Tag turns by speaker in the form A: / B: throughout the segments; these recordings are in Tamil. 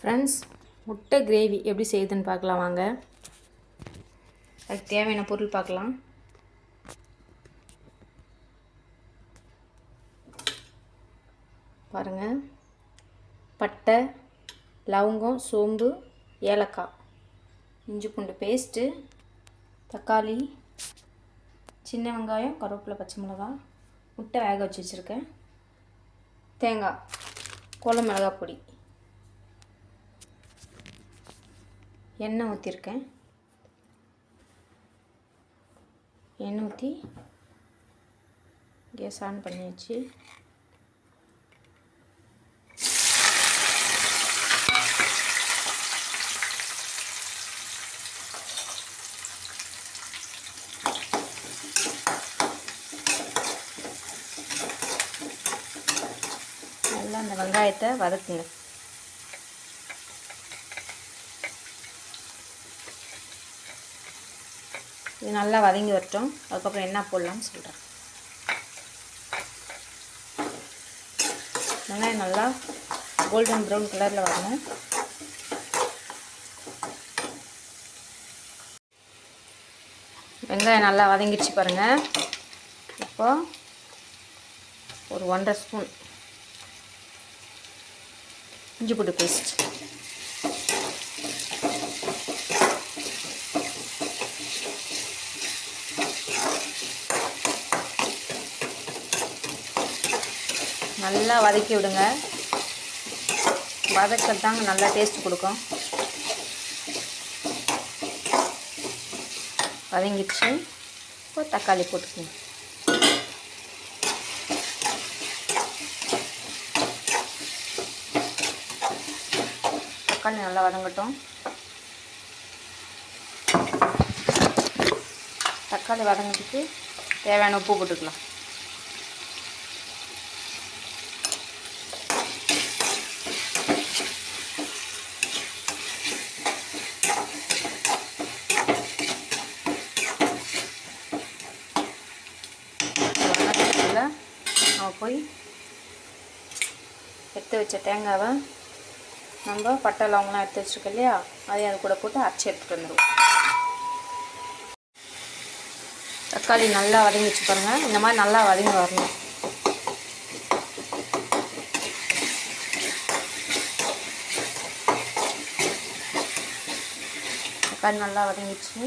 A: ஃப்ரெண்ட்ஸ், முட்டை கிரேவி எப்படி செய்யுதுன்னு பார்க்கலாம் வாங்க. அதுக்கு தேவையான பொருள் பார்க்கலாம். பாருங்கள், பட்டை, லவங்கம், சோம்பு, ஏலக்காய், இஞ்சி பூண்டு பேஸ்ட்டு, தக்காளி, சின்ன வெங்காயம், கருவேப்பிலை, பச்சை மிளகாய், முட்டை வேக வச்சு வச்சுருக்கேன், தேங்காய், குழம்பு மிளகாய் பொடி, எண்ணெய் ஊற்றிருக்கேன். எண்ணெய் ஊற்றி கேஸ் ஆன் பண்ணியாச்சு. நல்லா அந்த வெங்காயத்தை வதக்குங்க. இது நல்லா வதங்கி வரட்டும். அதுக்கப்புறம் என்ன போடலாம்னு சொல்கிறேன். வெங்காயம் நல்லா கோல்டன் ப்ரௌன் கலரில் வரணும். வெங்காயம் நல்லா வதங்கிடுச்சு பாருங்கள். இப்போ ஒரு 1.5 ஸ்பூன் இஞ்சி பூண்டு பேஸ்ட், நல்லா வதக்கி விடுங்க. வதக்கிறது தாங்க நல்லா டேஸ்ட் கொடுக்கும். வதங்கிடுச்சு. இப்போ தக்காளி போட்டுக்கோங்க. தக்காளி நல்லா வதங்கட்டும். தக்காளி வதங்கிறதுக்கு தேவையான உப்பு போட்டுக்கலாம். நம்ம போய் எடுத்து வச்ச தேங்காவை நம்ம பட்டை லவங்கெலாம் எடுத்து வச்சுருக்கோம் இல்லையா, அதையும் அது கூட போட்டு அரைச்சி எடுத்துகிட்டு வந்துடுவோம். தக்காளி நல்லா வதங்கி வச்சு பாருங்கள். இந்த மாதிரி நல்லா வதங்கி வரணும். தக்காளி நல்லா வதங்கிடுச்சு.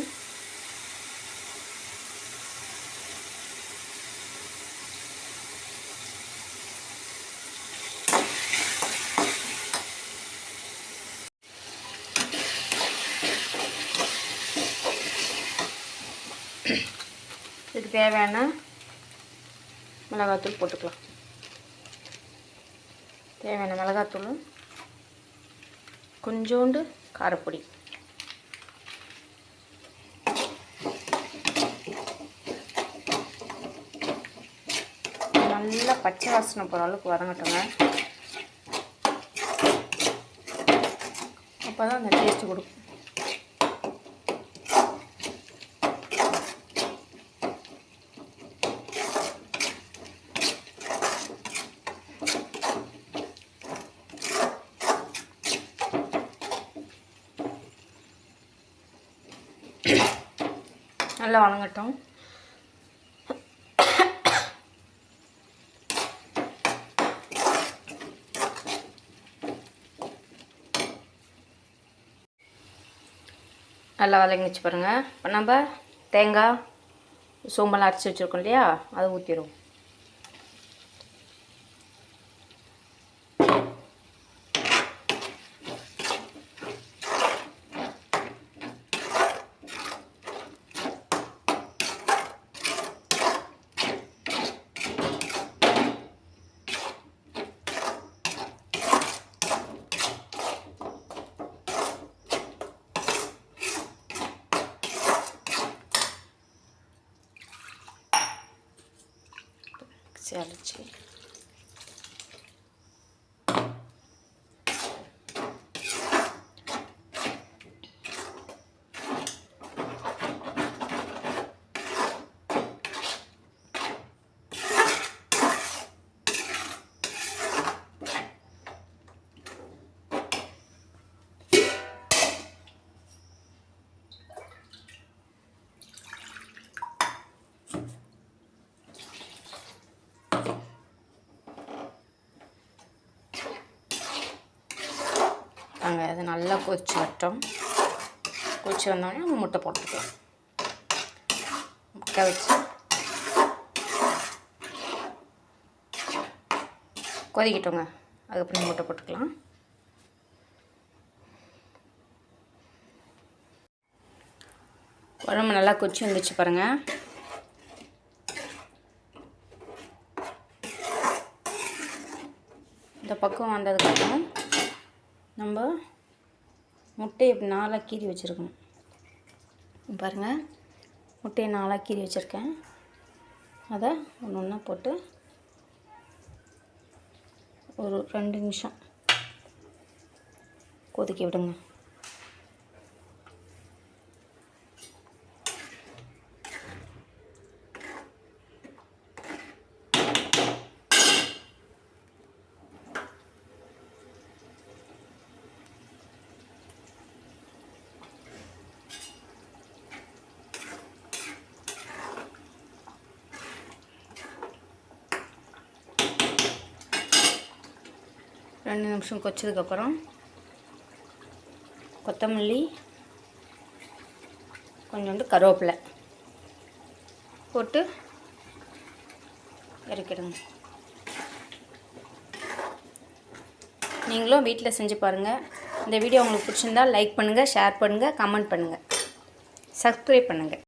A: இதுக்கு தேவையான மிளகாத்தூள் போட்டுக்கலாம். தேவையான மிளகாத்தூள், கொஞ்சோண்டு காரப்பொடி, நல்லா பச்சை வாசனை போகிற அளவுக்கு வதங்கட்டுங்க. அப்போ தான் அந்த டேஸ்ட்டு கொடுக்கும். நல்லா வதங்கட்டும். நல்லா வதங்கிச்சு பாருங்கள். இப்போ நம்ம தேங்காய், சோம்பெல்லாம் அரைச்சி வச்சுருக்கோம் இல்லையா, அதை ஊற்றிடுவோம். அரைச்சி விட்டுலாங்க. அது நல்லா கொதிச்சு வரட்டும். கொதிச்சு வந்தோடனே நம்ம முட்டை போட்டுக்கலாம். முட்டை வச்சு கொதிக்கட்டுங்க. அதுக்கப்புறம் முட்டை போட்டுக்கலாம். குழம்பு நல்லா கொதிச்சு வந்துச்சு பாருங்கள். இந்த பக்கம் வந்ததுக்கப்புறம் நம்ம முட்டையை இப்படி 4 கீறி வச்சுருக்கணும். பாருங்கள், முட்டையை 4 கீறி வச்சுருக்கேன். அதை ஒன்று ஒன்றா போட்டு ஒரு 2 நிமிஷம் கொதிக்க விடுங்க. ரெண்டு நிமிஷம் கொச்சதுக்கப்புறம் கொத்தமல்லி, கொஞ்சோண்டு கருவேப்பிலை போட்டு இறக்கிடுங்க. நீங்களும் வீட்டில் செஞ்சு பாருங்கள். இந்த வீடியோ உங்களுக்கு பிடிச்சிருந்தால் லைக் பண்ணுங்கள், ஷேர் பண்ணுங்கள், கமெண்ட் பண்ணுங்கள், சப்ஸ்கிரைப் பண்ணுங்கள்.